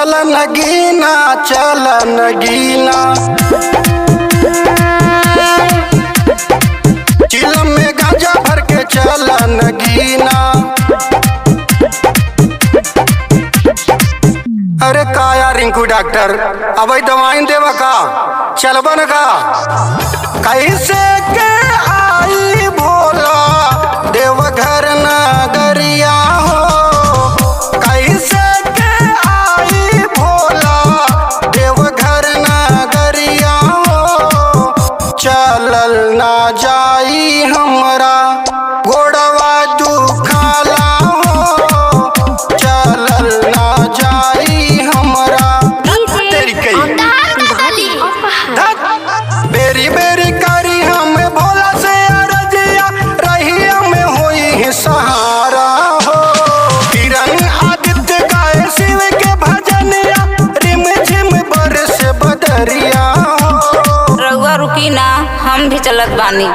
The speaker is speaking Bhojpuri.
चल नगीना चल नगीना, चिलम में गांजा भर के चल नगीना। अरे का यार रिंकू डॉक्टर अब दवाई देवा का चलबन का कैसे के आई भोला देवघर नगरिया हो, कैसे के आई भोला देवघर नगरिया हो। चलल ना जाई हमरा गोड़वा दुखाला हो, चलल ना जाई हमरा। तेरी कई बेरी बेरी करी हमें भोला से अरजिया, रही हमें होई है सहारा हो। किरण आदित्य गाए शिव के भजनिया, रिम झिम बरस बदरिया हो। रउआ रुकी ना, हम भी चलत बानी।